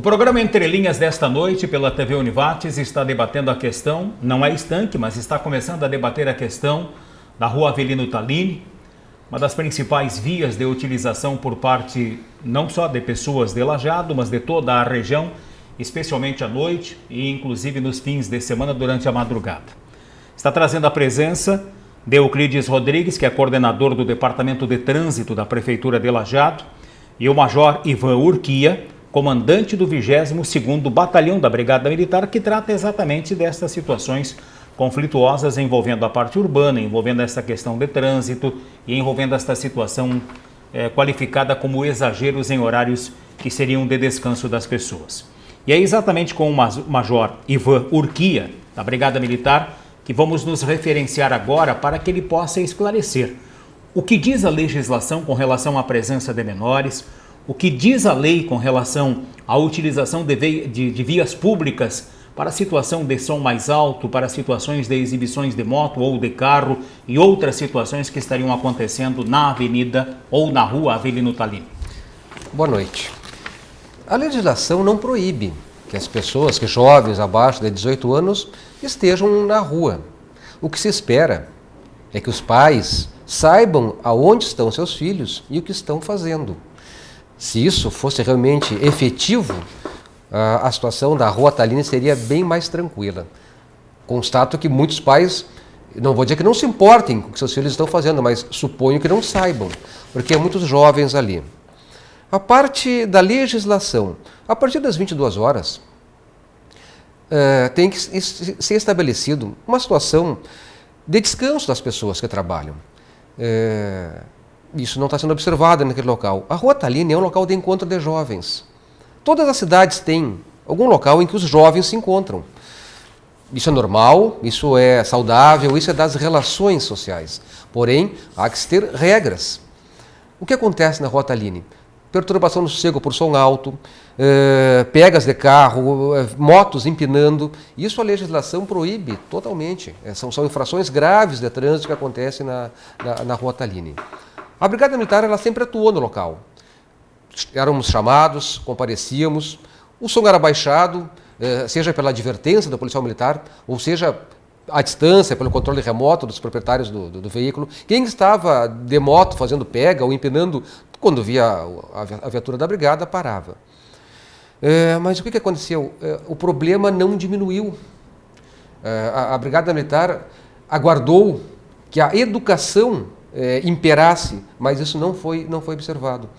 programa Entre Linhas desta noite, pela TV Univates, está debatendo a questão, não é estanque, mas está começando a debater a questão da Rua Avelino Tallini, uma das principais vias de utilização por parte não só de pessoas de Lajeado, mas de toda a região, especialmente à noite e inclusive nos fins de semana durante a madrugada. Está trazendo a presença de Euclides Rodrigues, que é coordenador do Departamento de Trânsito da Prefeitura de Lajeado, e o Major Ivan Urquia, comandante do 22º Batalhão da Brigada Militar, que trata exatamente destas situações conflituosas envolvendo a parte urbana, envolvendo essa questão de trânsito e envolvendo esta situação qualificada como exageros em horários que seriam de descanso das pessoas. E é exatamente com o Major Ivan Urquia, da Brigada Militar, que vamos nos referenciar agora para que ele possa esclarecer o que diz a legislação com relação à presença de menores, o que diz a lei com relação à utilização de vias públicas para a situação de som mais alto, para situações de exibições de moto ou de carro e outras situações que estariam acontecendo na avenida ou na rua Avelino Tallini. Boa noite. A legislação não proíbe que as pessoas, que jovens abaixo de 18 anos, estejam na rua. O que se espera é que os pais saibam aonde estão seus filhos e o que estão fazendo. Se isso fosse realmente efetivo, a situação da Rua Tallini seria bem mais tranquila. Constato que muitos pais, não vou dizer que não se importem com o que seus filhos estão fazendo, mas suponho que não saibam, porque há muitos jovens ali. A parte da legislação, a partir das 22 horas, tem que ser estabelecido uma situação de descanso das pessoas que trabalham. Isso não está sendo observado naquele local. A Rua Tallini é um local de encontro de jovens. Todas as cidades têm algum local em que os jovens se encontram. Isso é normal, isso é saudável, isso é das relações sociais. Porém, há que ter regras. O que acontece na Rua Tallini? Perturbação no sossego por som alto, pegas de carro, motos empinando. Isso a legislação proíbe totalmente. São infrações graves de trânsito que acontecem na Rua Tallini. A Brigada Militar ela sempre atuou no local. Éramos chamados, comparecíamos, o som era baixado, seja pela advertência do policial militar, ou seja à distância, pelo controle remoto dos proprietários do veículo. Quem estava de moto fazendo pega ou empinando, quando via a viatura da brigada, parava. Mas o que aconteceu? O problema não diminuiu. A Brigada Militar aguardou que a educação imperasse, mas isso não foi observado.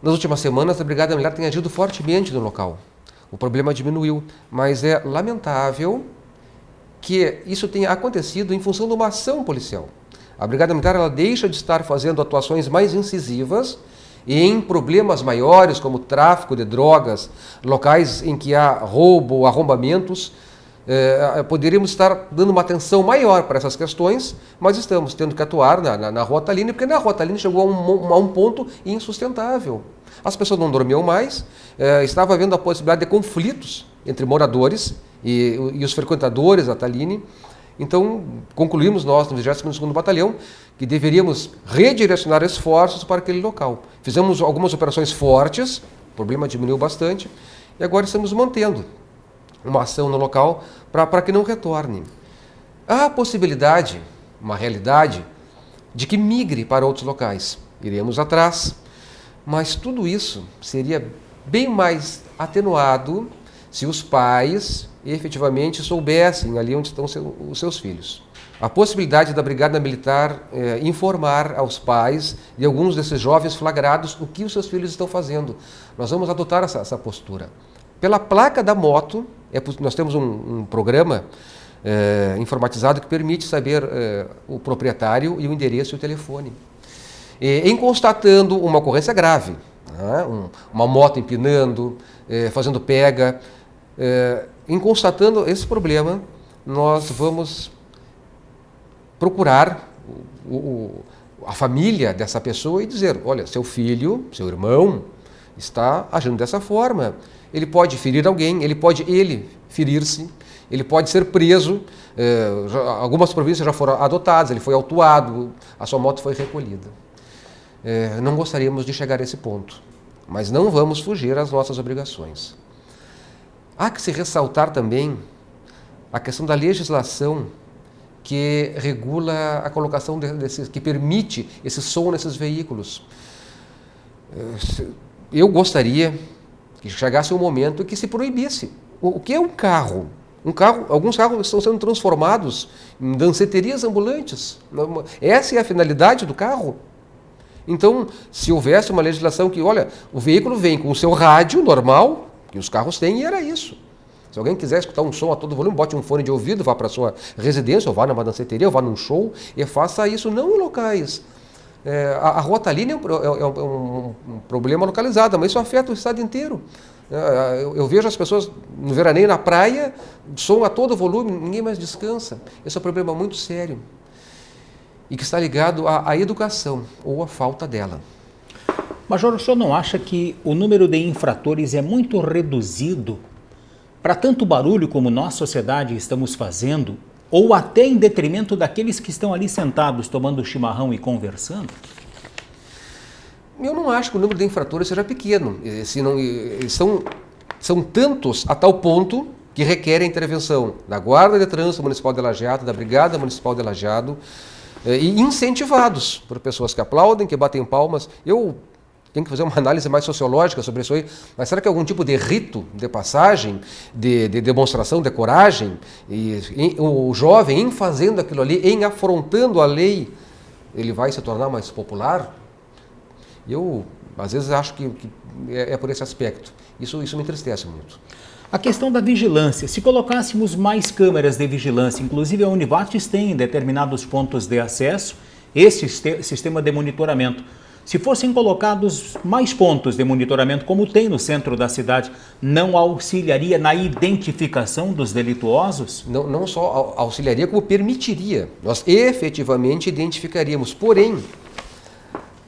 Nas últimas semanas, a Brigada Militar tem agido fortemente no local. O problema diminuiu, mas é lamentável que isso tenha acontecido em função de uma ação policial. A Brigada Militar ela deixa de estar fazendo atuações mais incisivas em problemas maiores, como tráfico de drogas, locais em que há roubo, arrombamentos. Poderíamos estar dando uma atenção maior para essas questões, mas estamos tendo que atuar na Rua Tallini, porque na Rua Tallini chegou a um ponto insustentável. As pessoas não dormiam mais, estava havendo a possibilidade de conflitos entre moradores e os frequentadores da Tallini. Então, concluímos nós, no 22º Batalhão, que deveríamos redirecionar esforços para aquele local. Fizemos algumas operações fortes, o problema diminuiu bastante, e agora estamos mantendo uma ação no local para que não retorne. Há a possibilidade, uma realidade, de que migre para outros locais. Iremos atrás, mas tudo isso seria bem mais atenuado se os pais efetivamente soubessem ali onde estão os seus filhos. A possibilidade da Brigada Militar informar aos pais de alguns desses jovens flagrados o que os seus filhos estão fazendo. Nós vamos adotar essa postura. Pela placa da moto, nós temos um programa informatizado que permite saber o proprietário e o endereço e o telefone. Em constatando uma ocorrência grave, uma moto empinando, fazendo pega, em constatando esse problema, nós vamos procurar a família dessa pessoa e dizer, olha, seu filho, seu irmão, está agindo dessa forma. Ele pode ferir alguém, ele pode ferir-se, ele pode ser preso. Algumas províncias já foram adotadas, ele foi autuado, a sua moto foi recolhida. Não gostaríamos de chegar a esse ponto. mas não vamos fugir às nossas obrigações. Há que se ressaltar também a questão da legislação que regula a colocação que permite esse som nesses veículos. Eu gostaria que chegasse um momento em que se proibisse. O que é um carro? Alguns carros estão sendo transformados em danceterias ambulantes. Essa é a finalidade do carro. Então, se houvesse uma legislação que, olha, o veículo vem com o seu rádio normal, que os carros têm, e era isso. Se alguém quiser escutar um som a todo volume, bote um fone de ouvido, vá para a sua residência, ou vá numa danceteria, ou vá num show, e faça isso não em locais. A Rua-Talini é um problema localizado, mas isso afeta o estado inteiro. Eu vejo as pessoas no veraneio na praia, som a todo volume, ninguém mais descansa. Esse é um problema muito sério e que está ligado à educação ou à falta dela. Major, o senhor não acha que o número de infratores é muito reduzido para tanto barulho como nós, sociedade, estamos fazendo, ou até em detrimento daqueles que estão ali sentados tomando chimarrão e conversando? Eu não acho que o número de infratores seja pequeno. São tantos a tal ponto que requerem a intervenção da Guarda de Trânsito Municipal de Lajeado, da Brigada Municipal de Lajeado, e incentivados por pessoas que aplaudem, que batem palmas. Eu tenho que fazer uma análise mais sociológica sobre isso aí, mas será que algum tipo de rito de passagem, de demonstração de coragem, o jovem, em fazendo aquilo ali, em afrontando a lei, ele vai se tornar mais popular? Eu, às vezes, acho que é por esse aspecto. Isso me entristece muito. A questão da vigilância. Se colocássemos mais câmeras de vigilância, inclusive a Univates tem em determinados pontos de acesso esse sistema de monitoramento. Se fossem colocados mais pontos de monitoramento, como tem no centro da cidade, não auxiliaria na identificação dos delituosos? Não só auxiliaria, como permitiria. Nós efetivamente identificaríamos. Porém,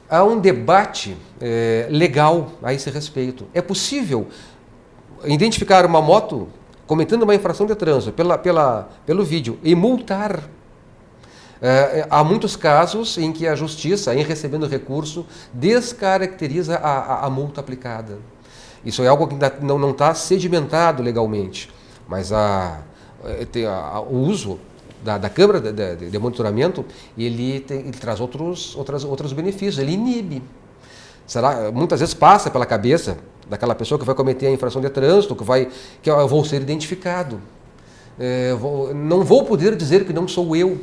há um debate legal a esse respeito. É possível identificar uma moto cometendo uma infração de trânsito pelo vídeo e multar. Há muitos casos em que a justiça, em recebendo recurso, descaracteriza a multa aplicada. Isso é algo que não está sedimentado legalmente, mas o uso da câmera de monitoramento, ele traz outros benefícios, ele inibe. Muitas vezes passa pela cabeça daquela pessoa que vai cometer a infração de trânsito, que eu vou ser identificado. Não vou poder dizer que não sou eu.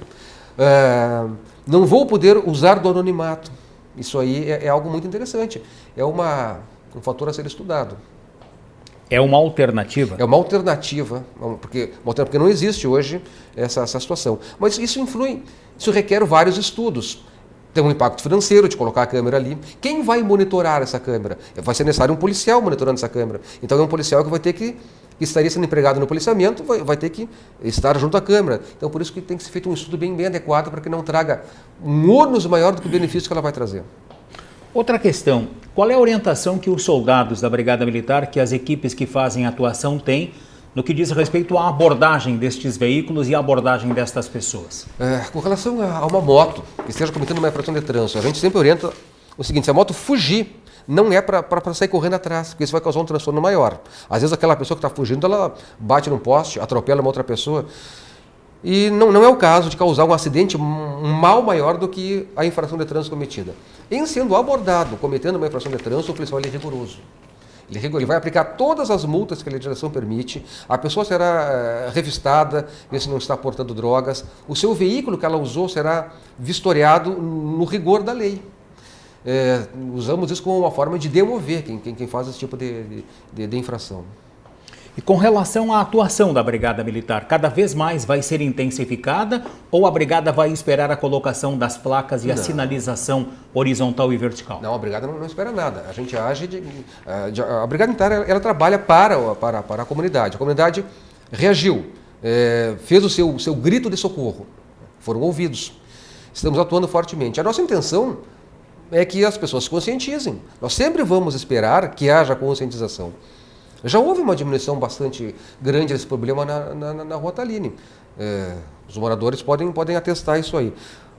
Não vou poder usar do anonimato. Isso aí é algo muito interessante. É um fator a ser estudado. É uma alternativa? É uma alternativa, porque não existe hoje essa situação. Mas isso requer vários estudos. Tem um impacto financeiro de colocar a câmera ali. Quem vai monitorar essa câmera? Vai ser necessário um policial monitorando essa câmera. Então é um policial que estaria sendo empregado no policiamento, vai ter que estar junto à câmera. Então por isso que tem que ser feito um estudo bem adequado para que não traga um ônus maior do que o benefício que ela vai trazer. Outra questão, qual é a orientação que os soldados da Brigada Militar, que as equipes que fazem atuação têm, no que diz respeito à abordagem destes veículos e à abordagem destas pessoas? Com relação a uma moto que esteja cometendo uma infração de trânsito, a gente sempre orienta o seguinte: se a moto fugir, não é para sair correndo atrás, porque isso vai causar um transtorno maior. Às vezes aquela pessoa que está fugindo, ela bate num poste, atropela uma outra pessoa. E não é o caso de causar um acidente, um mal maior do que a infração de trânsito cometida. Em sendo abordado, cometendo uma infração de trânsito, o policial é rigoroso. Ele vai aplicar todas as multas que a legislação permite, a pessoa será revistada, ver se não está portando drogas, o seu veículo que ela usou será vistoriado no rigor da lei. Usamos isso como uma forma de demover quem faz esse tipo de infração. E com relação à atuação da Brigada Militar, cada vez mais vai ser intensificada ou a Brigada vai esperar a colocação das placas e a sinalização horizontal e vertical? Não, a Brigada não espera nada. A gente age a Brigada Militar ela trabalha para a comunidade. A comunidade reagiu, fez o seu grito de socorro, foram ouvidos. Estamos atuando fortemente. A nossa intenção é que as pessoas se conscientizem. Nós sempre vamos esperar que haja conscientização. Já houve uma diminuição bastante grande desse problema na Rua-Talini. Os moradores podem atestar isso aí.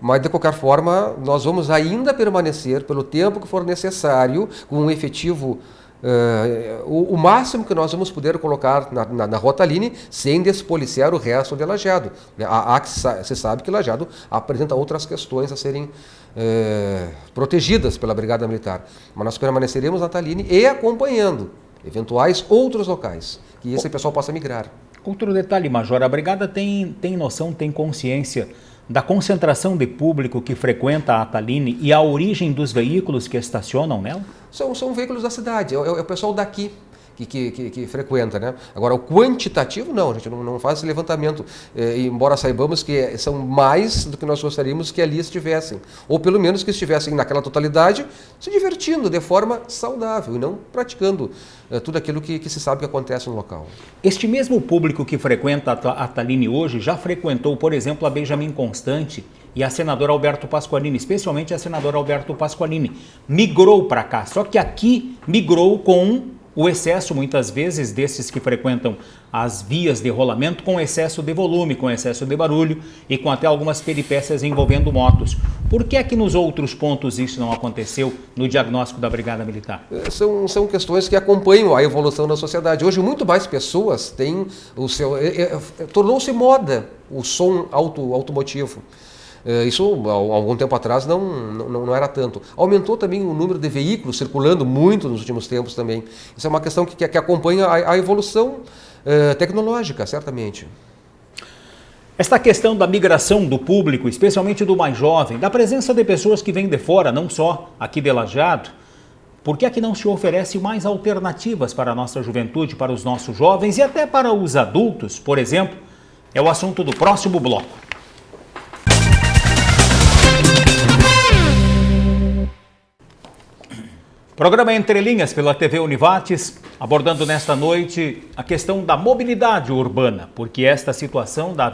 Mas, de qualquer forma, nós vamos ainda permanecer pelo tempo que for necessário, com um efetivo, o máximo que nós vamos poder colocar na Rua Tallini, sem despoliciar o resto de Lajeado. Você sabe que Lajeado apresenta outras questões a serem protegidas pela Brigada Militar. Mas nós permaneceremos na Tallini e acompanhando eventuais outros locais, que esse pessoal possa migrar. Outro detalhe, Major, a Brigada tem noção, tem consciência da concentração de público que frequenta a Tallini e a origem dos veículos que estacionam nela? São veículos da cidade, é o pessoal daqui que frequenta, né? Agora, o quantitativo, não, a gente não faz esse levantamento, embora saibamos que são mais do que nós gostaríamos que ali estivessem, ou pelo menos que estivessem naquela totalidade, se divertindo de forma saudável e não praticando tudo aquilo que se sabe que acontece no local. Este mesmo público que frequenta a Tallini hoje já frequentou, por exemplo, a Benjamin Constante e a senadora Alberto Pasqualini, especialmente a senadora Alberto Pasqualini. Migrou para cá, só que aqui migrou com o excesso, muitas vezes, desses que frequentam as vias de rolamento, com excesso de volume, com excesso de barulho e com até algumas peripécias envolvendo motos. Por que é que nos outros pontos isso não aconteceu no diagnóstico da Brigada Militar? São questões que acompanham a evolução da sociedade. Hoje, muito mais pessoas têm o seu... tornou-se moda o som automotivo. Isso, há algum tempo atrás, não era tanto. Aumentou também o número de veículos circulando muito nos últimos tempos também. Isso é uma questão que acompanha a evolução tecnológica, certamente. Esta questão da migração do público, especialmente do mais jovem, da presença de pessoas que vêm de fora, não só aqui de Lajeado, por que é que não se oferece mais alternativas para a nossa juventude, para os nossos jovens e até para os adultos, por exemplo? É o assunto do próximo bloco. Programa Entre Linhas pela TV Univates, abordando nesta noite a questão da mobilidade urbana, porque esta situação da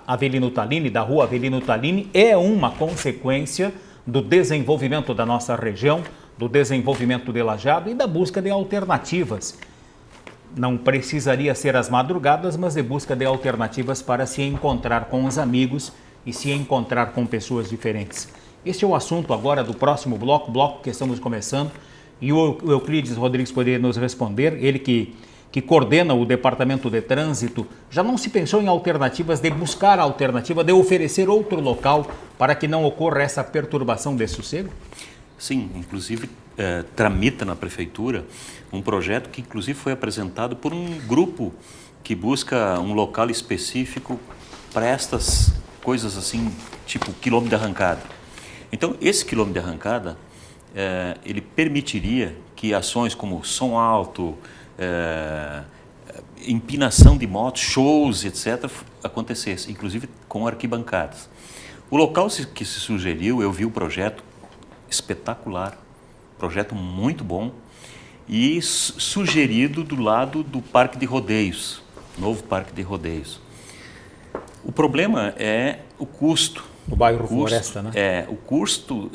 Avelino Tallini, da Rua Avelino Tallini, é uma consequência do desenvolvimento da nossa região, do desenvolvimento de Lajeado e da busca de alternativas. Não precisaria ser às madrugadas, mas de busca de alternativas para se encontrar com os amigos e se encontrar com pessoas diferentes. Este é o assunto agora do próximo bloco que estamos começando, e o Euclides Rodrigues poderia nos responder, ele que coordena o Departamento de Trânsito. Já não se pensou em alternativas, de buscar alternativa, de oferecer outro local para que não ocorra essa perturbação de sossego? Sim, inclusive tramita na Prefeitura um projeto que inclusive foi apresentado por um grupo que busca um local específico para estas coisas assim, tipo quilômetro de arrancada. Então, esse quilômetro de arrancada, ele permitiria que ações como som alto, empinação de motos, shows, etc., acontecessem, inclusive com arquibancadas. O local que se sugeriu, eu vi o projeto espetacular, projeto muito bom, e sugerido do lado do Parque de Rodeios, novo Parque de Rodeios. O problema é o custo. O bairro Floresta, né? O custo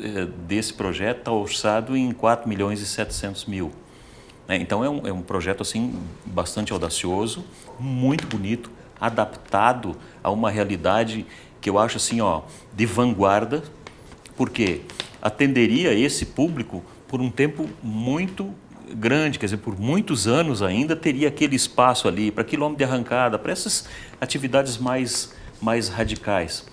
desse projeto está orçado em 4 milhões e 700 mil. Então é um projeto assim, bastante audacioso, muito bonito, adaptado a uma realidade que eu acho assim, de vanguarda, porque atenderia esse público por um tempo muito grande, quer dizer, por muitos anos ainda teria aquele espaço ali para quilômetro de arrancada, para essas atividades mais radicais.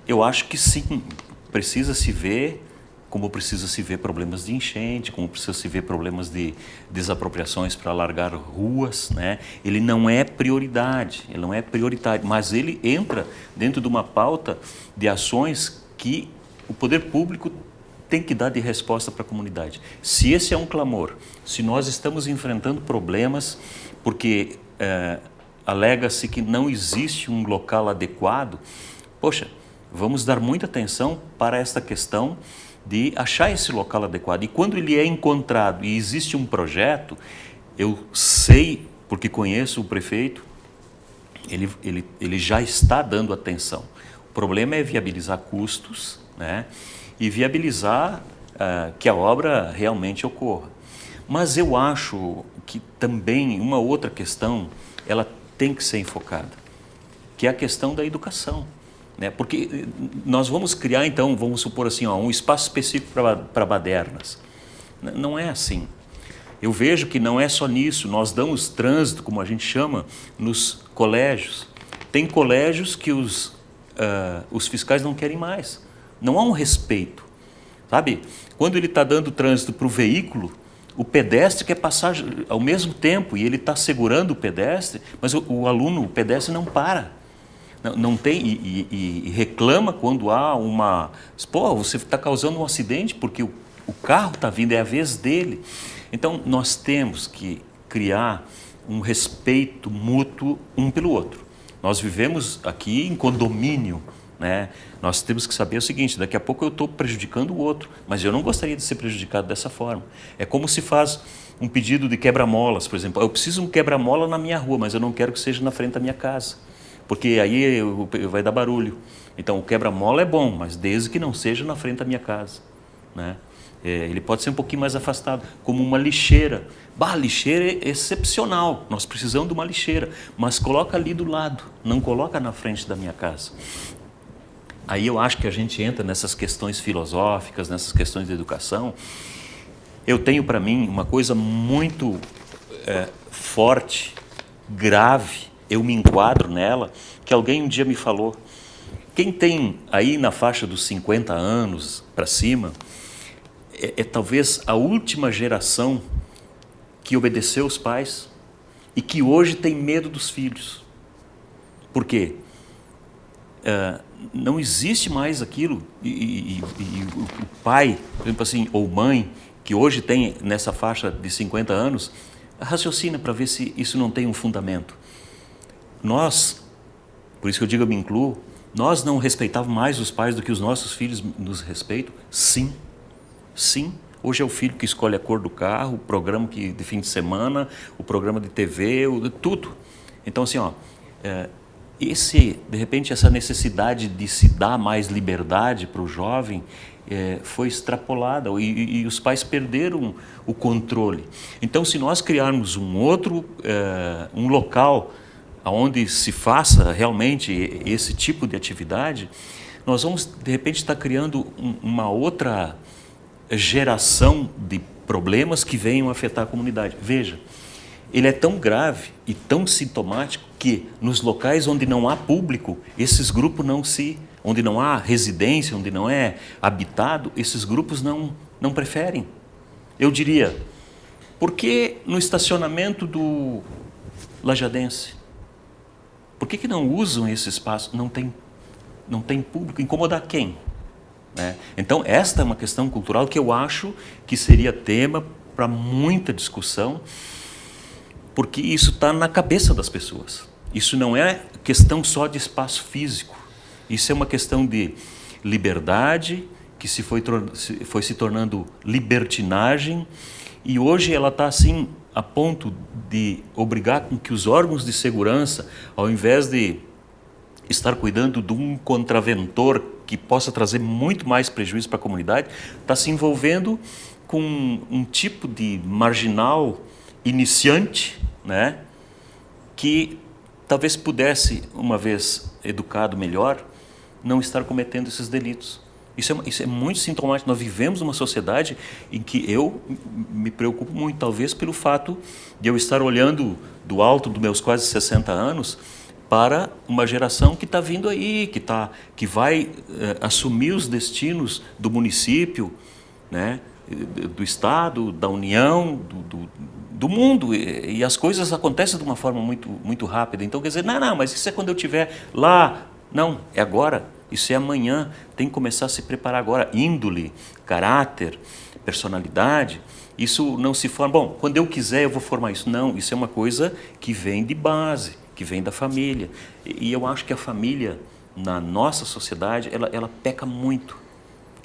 Eu acho que sim, precisa se ver, como precisa se ver problemas de enchente, como precisa se ver problemas de desapropriações para alargar ruas, né? Ele não é prioridade, ele não é prioritário, mas ele entra dentro de uma pauta de ações que o poder público tem que dar de resposta para a comunidade. Se esse é um clamor, se nós estamos enfrentando problemas porque alega-se que não existe um local adequado, poxa, vamos dar muita atenção para esta questão de achar esse local adequado. E quando ele é encontrado e existe um projeto, eu sei, porque conheço o prefeito, ele já está dando atenção. O problema é viabilizar custos, né? E viabilizar que a obra realmente ocorra. Mas eu acho que também uma outra questão, ela tem que ser enfocada, que é a questão da educação. né? Porque nós vamos criar, então, vamos supor assim, um espaço específico para badernas. Não é assim. Eu vejo que não é só nisso, nós damos trânsito, como a gente chama, nos colégios. Tem colégios que os fiscais não querem mais. Não há um respeito, sabe? Quando ele está dando trânsito para o veículo, o pedestre quer passar ao mesmo tempo e ele está segurando o pedestre, mas o pedestre não para. Não tem, e reclama quando há uma... Pô, você está causando um acidente porque o carro está vindo, é a vez dele. Então, nós temos que criar um respeito mútuo um pelo outro. Nós vivemos aqui em condomínio, né? Nós temos que saber o seguinte, daqui a pouco eu estou prejudicando o outro, mas eu não gostaria de ser prejudicado dessa forma. É como se faz um pedido de quebra-molas, por exemplo. Eu preciso de um quebra-mola na minha rua, mas eu não quero que seja na frente da minha casa, porque aí vai dar barulho. Então, o quebra-mola é bom, mas desde que não seja na frente da minha casa, né? Ele pode ser um pouquinho mais afastado, como uma lixeira. A lixeira é excepcional, nós precisamos de uma lixeira, mas coloca ali do lado, não coloca na frente da minha casa. Aí eu acho que a gente entra nessas questões filosóficas, nessas questões de educação. Eu tenho para mim uma coisa muito forte, grave, eu me enquadro nela, que alguém um dia me falou. Quem tem aí na faixa dos 50 anos para cima, é talvez a última geração que obedeceu os pais e que hoje tem medo dos filhos. Por quê? Não existe mais aquilo, e o pai, por exemplo assim, ou mãe, que hoje tem nessa faixa de 50 anos, raciocina para ver se isso não tem um fundamento. Nós, por isso que eu digo, eu me incluo, nós não respeitávamos mais os pais do que os nossos filhos nos respeitam? Sim. Sim, hoje é o filho que escolhe a cor do carro, o programa de fim de semana, o programa de TV, tudo. Então, assim, de repente, essa necessidade de se dar mais liberdade para o jovem foi extrapolada e os pais perderam o controle. Então, se nós criarmos um local onde se faça realmente esse tipo de atividade, nós vamos, de repente, estar criando uma outra geração de problemas que venham afetar a comunidade. Veja, ele é tão grave e tão sintomático que nos locais onde não há público, esses grupos onde não há residência, onde não é habitado, esses grupos não preferem. Eu diria, por que no estacionamento do Lajadense? Por que não usam esse espaço? Não tem público. Incomodar quem? Então, esta é uma questão cultural que eu acho que seria tema para muita discussão, porque isso está na cabeça das pessoas. Isso não é questão só de espaço físico, isso é uma questão de liberdade, que foi se tornando libertinagem, e hoje ela está assim, a ponto de obrigar com que os órgãos de segurança, ao invés de estar cuidando de um contraventor que possa trazer muito mais prejuízo para a comunidade, está se envolvendo com um tipo de marginal iniciante, né, que talvez pudesse, uma vez educado melhor, não estar cometendo esses delitos. Isso é muito sintomático. Nós vivemos numa sociedade em que eu me preocupo muito, talvez pelo fato de eu estar olhando do alto dos meus quase 60 anos para uma geração que está vindo aí, que vai assumir os destinos do município, né, do Estado, da União, do mundo, e as coisas acontecem de uma forma muito, muito rápida. Então, quer dizer, não, mas isso é quando eu estiver lá. Não, é agora, isso é amanhã, tem que começar a se preparar agora. Índole, caráter, personalidade, isso não se forma. Bom, quando eu quiser eu vou formar isso. Não, isso é uma coisa que vem de base, que vem da família. E eu acho que a família, na nossa sociedade, ela peca muito.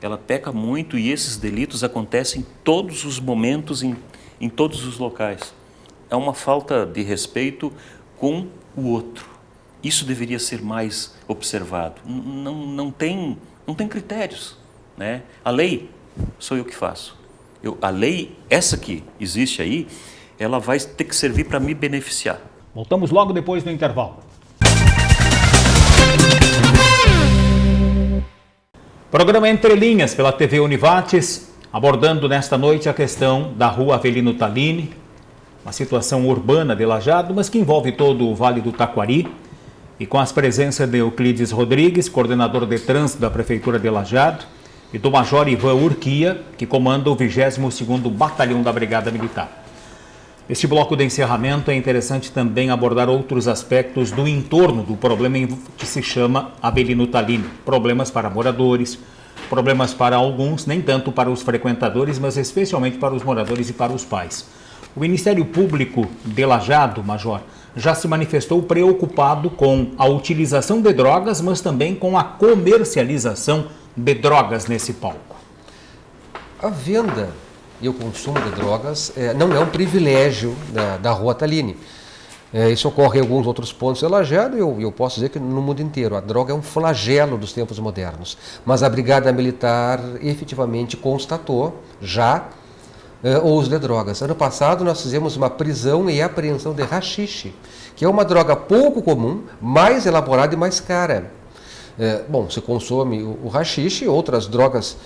Ela peca muito, e esses delitos acontecem em todos os momentos, em todos os locais. É uma falta de respeito com o outro. Isso deveria ser mais observado. Não tem critérios, né? A lei sou eu que faço. A lei, essa que existe aí, ela vai ter que servir para me beneficiar. Voltamos logo depois do intervalo. Programa Entre Linhas pela TV Univates, abordando nesta noite a questão da Rua Avelino Tallini, uma situação urbana de Lajeado, mas que envolve todo o Vale do Taquari, e com as presenças de Euclides Rodrigues, coordenador de trânsito da Prefeitura de Lajeado, e do Major Ivan Urquia, que comanda o 22º Batalhão da Brigada Militar. Neste bloco de encerramento é interessante também abordar outros aspectos do entorno do problema que se chama Avelino Tallini. Problemas para moradores, problemas para alguns, nem tanto para os frequentadores, mas especialmente para os moradores e para os pais. O Ministério Público de Lajeado, Major, já se manifestou preocupado com a utilização de drogas, mas também com a comercialização de drogas nesse palco. A venda e o consumo de drogas não é um privilégio da Rua Tallini. Isso ocorre em alguns outros pontos de Lajeado e eu posso dizer que no mundo inteiro. A droga é um flagelo dos tempos modernos. Mas a Brigada Militar efetivamente constatou já o uso de drogas. Ano passado nós fizemos uma prisão e apreensão de haxixe, que é uma droga pouco comum, mais elaborada e mais cara. Se consome o haxixe e outras drogas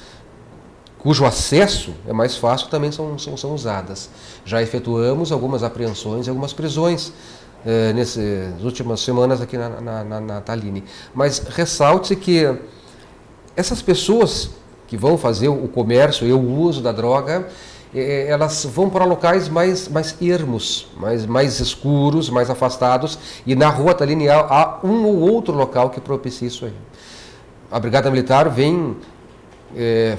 cujo acesso é mais fácil, também são usadas. Já efetuamos algumas apreensões e algumas prisões nessas últimas semanas aqui na Tallini. Mas ressalte-se que essas pessoas que vão fazer o comércio e o uso da droga, elas vão para locais mais ermos, mais escuros, mais afastados, e na Rua Tallini há um ou outro local que propicia isso aí. A Brigada Militar vem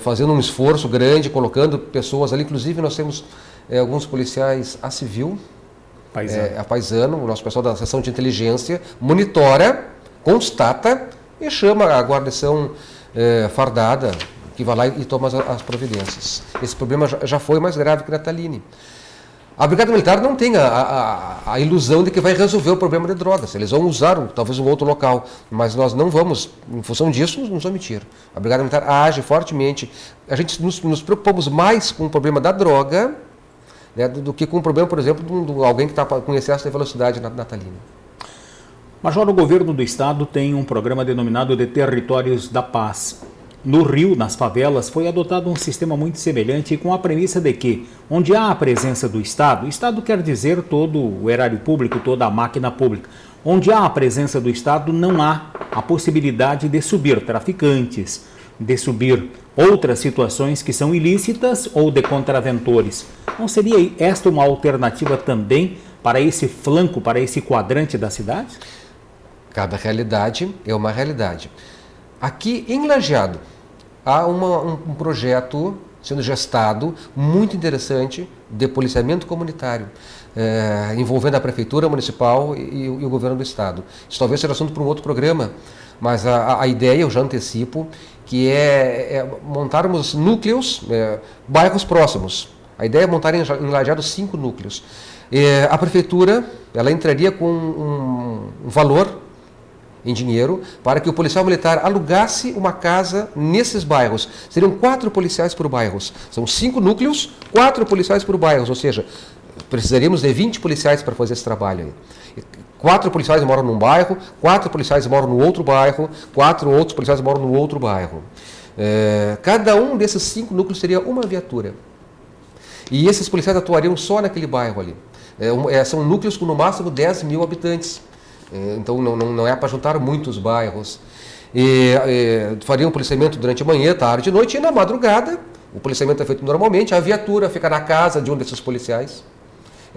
fazendo um esforço grande, colocando pessoas ali, inclusive nós temos alguns policiais a civil, a paisano, o nosso pessoal da seção de inteligência, monitora, constata e chama a guarnição fardada, que vai lá e toma as providências. Esse problema já foi mais grave que na Tallini. A Brigada Militar não tem a ilusão de que vai resolver o problema de drogas. Eles vão usar talvez um outro local, mas nós não vamos, em função disso, nos omitir. A Brigada Militar age fortemente. A gente nos preocupamos mais com o problema da droga, né, do que com o problema, por exemplo, de alguém que está com excesso de velocidade na Tallini. Major, o governo do estado tem um programa denominado de Territórios da Paz. No Rio, nas favelas, foi adotado um sistema muito semelhante com a premissa de que, onde há a presença do Estado quer dizer todo o erário público, toda a máquina pública, onde há a presença do Estado não há a possibilidade de subir traficantes, de subir outras situações que são ilícitas ou de contraventores. Não seria esta uma alternativa também para esse flanco, para esse quadrante da cidade? Cada realidade é uma realidade. Aqui em Lajeado há um projeto sendo gestado muito interessante de policiamento comunitário, envolvendo a Prefeitura Municipal e o Governo do Estado. Isso talvez seja assunto para um outro programa, mas a ideia, eu já antecipo, que é montarmos núcleos, bairros próximos. A ideia é montar em Lajeado 5 núcleos. A Prefeitura ela entraria com um valor em dinheiro para que o policial militar alugasse uma casa nesses bairros. Seriam 4 policiais por bairros. São 5 núcleos, 4 policiais por bairros, ou seja, precisaríamos de 20 policiais para fazer esse trabalho aí. 4 policiais moram num bairro, 4 policiais moram no outro bairro, 4 outros policiais moram no outro bairro. Cada um desses 5 núcleos seria uma viatura. E esses policiais atuariam só naquele bairro ali. São núcleos com no máximo 10 mil habitantes. Então não é para juntar muitos bairros. Fariam policiamento durante a manhã, tarde e noite, e na madrugada o policiamento é feito normalmente, a viatura fica na casa de um desses policiais.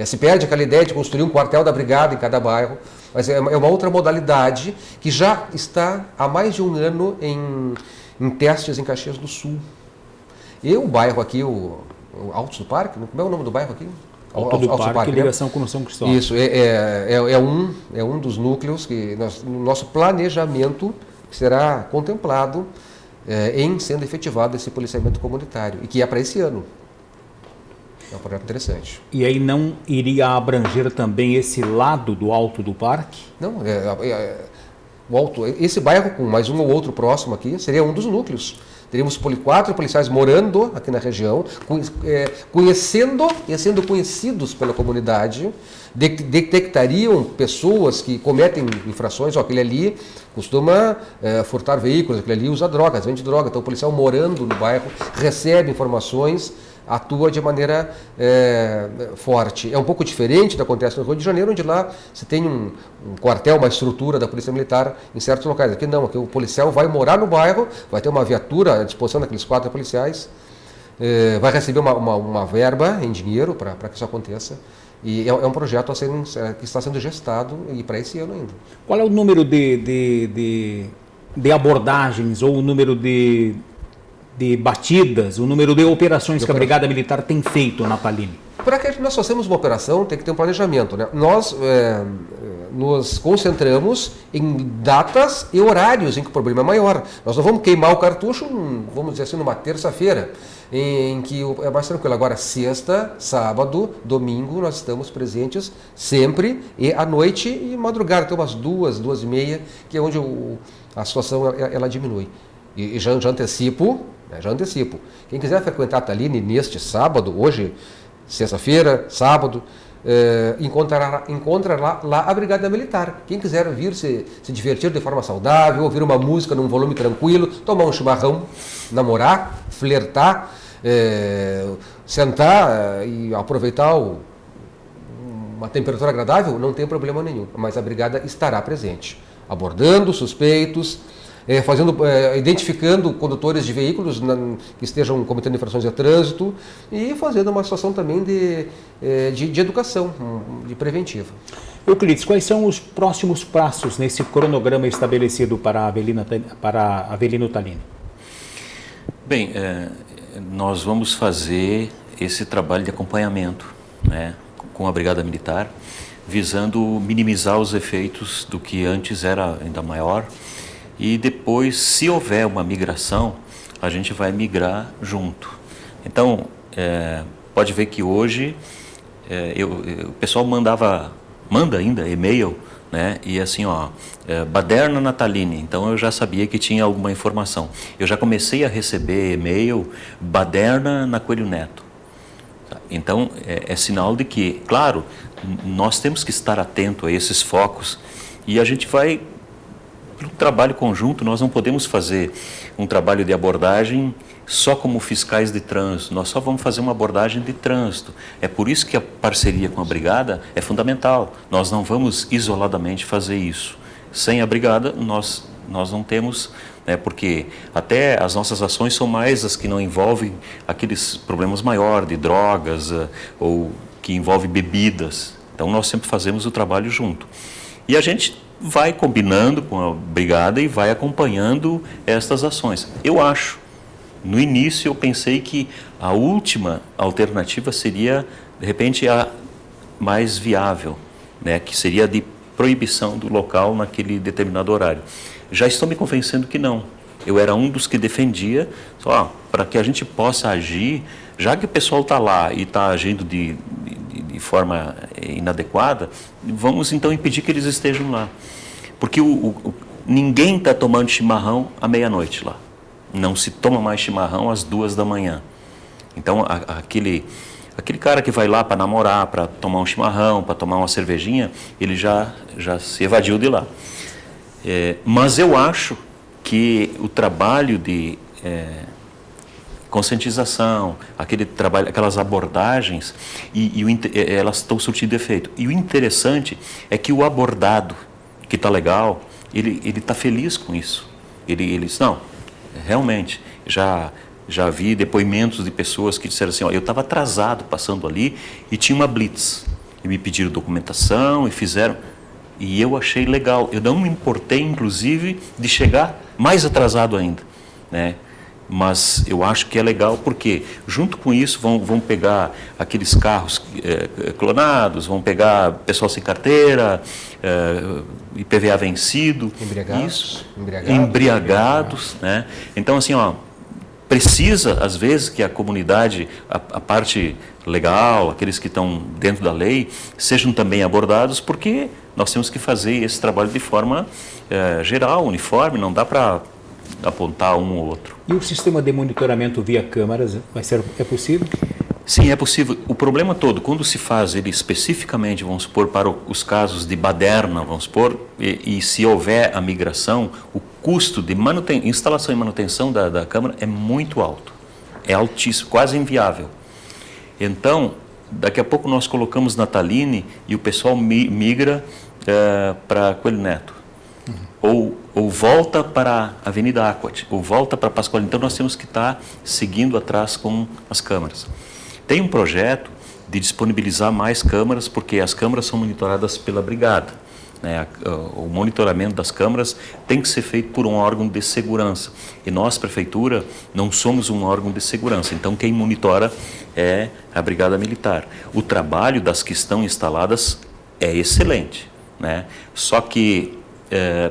Se perde aquela ideia de construir um quartel da brigada em cada bairro, mas é uma outra modalidade que já está há mais de um ano em testes em Caxias do Sul. E o bairro aqui, o Altos do Parque, como é o nome do bairro aqui? Alto do Parque, ligação com o São Cristóvão. Isso, é um dos núcleos que no nosso planejamento será contemplado em sendo efetivado esse policiamento comunitário, e que é para esse ano. É um projeto interessante. E aí não iria abranger também esse lado do Alto do Parque? Não, esse bairro com mais um ou outro próximo aqui seria um dos núcleos. Teríamos 4 policiais morando aqui na região, conhecendo e sendo conhecidos pela comunidade, detectariam pessoas que cometem infrações, aquele ali costuma furtar veículos, aquele ali usa drogas, vende droga, então o policial morando no bairro recebe informações, atua de maneira forte. É um pouco diferente do que acontece no Rio de Janeiro, onde lá você tem um quartel, uma estrutura da Polícia Militar em certos locais. Aqui não, aqui o policial vai morar no bairro, vai ter uma viatura à disposição daqueles 4 policiais, vai receber uma verba em dinheiro para que isso aconteça. E é um projeto que está sendo gestado e para esse ano ainda. Qual é o número de abordagens ou o número de batidas, o número de operações que a Brigada Militar tem feito na Tallinn? Para que nós façamos uma operação, tem que ter um planejamento, né? Nós nos concentramos em datas e horários em que o problema é maior. Nós não vamos queimar o cartucho, vamos dizer assim, numa terça-feira, em que é mais tranquilo. Agora, sexta, sábado, domingo, nós estamos presentes sempre, e à noite e madrugada, até umas 2h30, que é onde a situação ela diminui. E já antecipo. Quem quiser frequentar a Tallinn neste sábado, hoje, sexta-feira, sábado, encontra lá a Brigada Militar. Quem quiser vir se divertir de forma saudável, ouvir uma música num volume tranquilo, tomar um chimarrão, namorar, flertar, sentar e aproveitar uma temperatura agradável, não tem problema nenhum. Mas a Brigada estará presente, abordando suspeitos, identificando condutores de veículos que estejam cometendo infrações de trânsito e fazendo uma situação também de educação, de preventiva. Euclides, quais são os próximos passos nesse cronograma estabelecido para a Avelino Tallinn? Bem, nós vamos fazer esse trabalho de acompanhamento, né, com a Brigada Militar, visando minimizar os efeitos do que antes era ainda maior. E depois, se houver uma migração, a gente vai migrar junto. Então, pode ver que hoje o pessoal manda ainda e-mail, né? E assim, Baderna na Tallinn. Então eu já sabia que tinha alguma informação. Eu já comecei a receber e-mail Baderna na Coelho Neto. Então é sinal de que, claro, nós temos que estar atento a esses focos e a gente vai. No trabalho conjunto, nós não podemos fazer um trabalho de abordagem só como fiscais de trânsito, nós só vamos fazer uma abordagem de trânsito. É por isso que a parceria com a Brigada é fundamental. Nós não vamos isoladamente fazer isso. Sem a Brigada, nós não temos, né, porque até as nossas ações são mais as que não envolvem aqueles problemas maiores de drogas ou que envolvem bebidas. Então, nós sempre fazemos o trabalho junto. E a gente vai combinando com a Brigada e vai acompanhando estas ações. Eu acho, no início eu pensei que a última alternativa seria, de repente, a mais viável, né, que seria de proibição do local naquele determinado horário. Já estou me convencendo que não. Eu era um dos que defendia, para que a gente possa agir, já que o pessoal está lá e está agindo de forma inadequada, vamos então impedir que eles estejam lá. Porque ninguém está tomando chimarrão à meia-noite lá. Não se toma mais chimarrão às 2h. Então, aquele cara que vai lá para namorar, para tomar um chimarrão, para tomar uma cervejinha, ele já se evadiu de lá. Mas eu acho que o trabalho de conscientização, aquelas abordagens, elas estão surtindo efeito. E o interessante é que o abordado, que está legal, ele está feliz com isso. Ele diz, não, realmente, já vi depoimentos de pessoas que disseram assim, eu estava atrasado passando ali e tinha uma blitz. E me pediram documentação e fizeram. E eu achei legal. Eu não me importei, inclusive, de chegar mais atrasado ainda, né? Mas eu acho que é legal porque, junto com isso, vão pegar aqueles carros clonados, vão pegar pessoal sem carteira, IPVA vencido. Embriagados, né? Então, assim, precisa, às vezes, que a comunidade, a parte legal, aqueles que estão dentro da lei, sejam também abordados, porque nós temos que fazer esse trabalho de forma geral, uniforme, não dá para apontar um ou outro. E o sistema de monitoramento via câmaras é possível? Sim, é possível. O problema todo, quando se faz ele especificamente, vamos supor, para os casos de baderna, vamos supor, e se houver a migração, o custo de instalação e manutenção da câmara é muito alto. É altíssimo, quase inviável. Então, daqui a pouco nós colocamos na Tallini e o pessoal migra para Coelho Neto. Ou volta para a Avenida Aquat, ou volta para Pascoal. Então, nós temos que estar seguindo atrás com as câmaras. Tem um projeto de disponibilizar mais câmaras, porque as câmaras são monitoradas pela brigada, né? O monitoramento das câmaras tem que ser feito por um órgão de segurança. E nós, prefeitura, não somos um órgão de segurança. Então, quem monitora é a Brigada Militar. O trabalho das que estão instaladas é excelente, né? Só que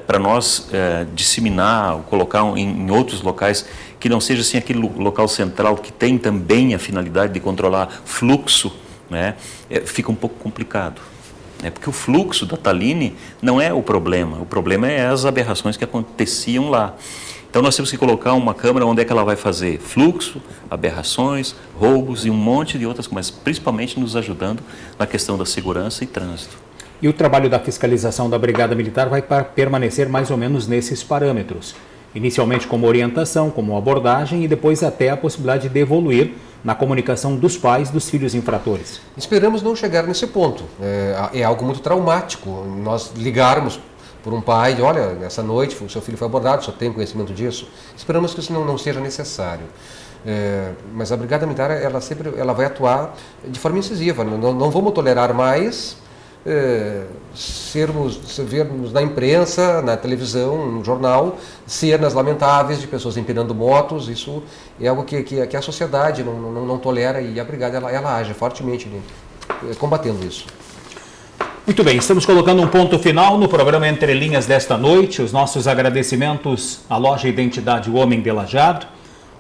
para nós disseminar, colocar em outros locais, que não seja assim aquele local central que tem também a finalidade de controlar fluxo, né? Fica um pouco complicado. Porque o fluxo da Tallini não é o problema é as aberrações que aconteciam lá. Então nós temos que colocar uma câmara onde é que ela vai fazer fluxo, aberrações, roubos e um monte de outras coisas, mas principalmente nos ajudando na questão da segurança e trânsito. E o trabalho da fiscalização da Brigada Militar vai permanecer mais ou menos nesses parâmetros. Inicialmente como orientação, como abordagem e depois até a possibilidade de evoluir na comunicação dos pais dos filhos infratores. Esperamos não chegar nesse ponto. É algo muito traumático. Nós ligarmos por um pai, olha, nessa noite o seu filho foi abordado, só tem conhecimento disso. Esperamos que isso não seja necessário. Mas a Brigada Militar ela vai atuar de forma incisiva. Não vamos tolerar mais vermos na imprensa, na televisão, no jornal, cenas lamentáveis de pessoas empinando motos. Isso é algo que a sociedade não tolera, e a Brigada ela age fortemente combatendo isso. Muito bem, estamos colocando um ponto final no programa Entre Linhas desta noite. Os nossos agradecimentos à Loja Identidade Homem de Lajeado,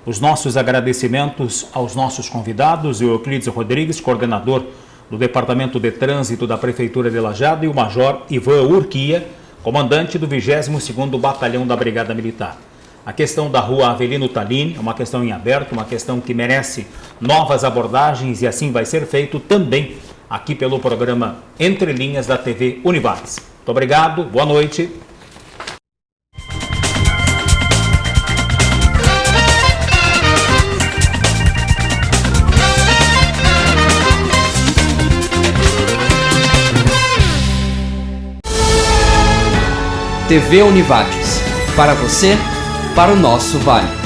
os nossos agradecimentos aos nossos convidados, o Euclides Rodrigues, coordenador do Departamento de Trânsito da Prefeitura de Lajeado, e o Major Ivan Urquia, comandante do 22º Batalhão da Brigada Militar. A questão da Rua Avelino Tallini é uma questão em aberto, uma questão que merece novas abordagens, e assim vai ser feito também aqui pelo programa Entre Linhas da TV Univates. Muito obrigado, boa noite. TV Univates. Para você, para o nosso Vale.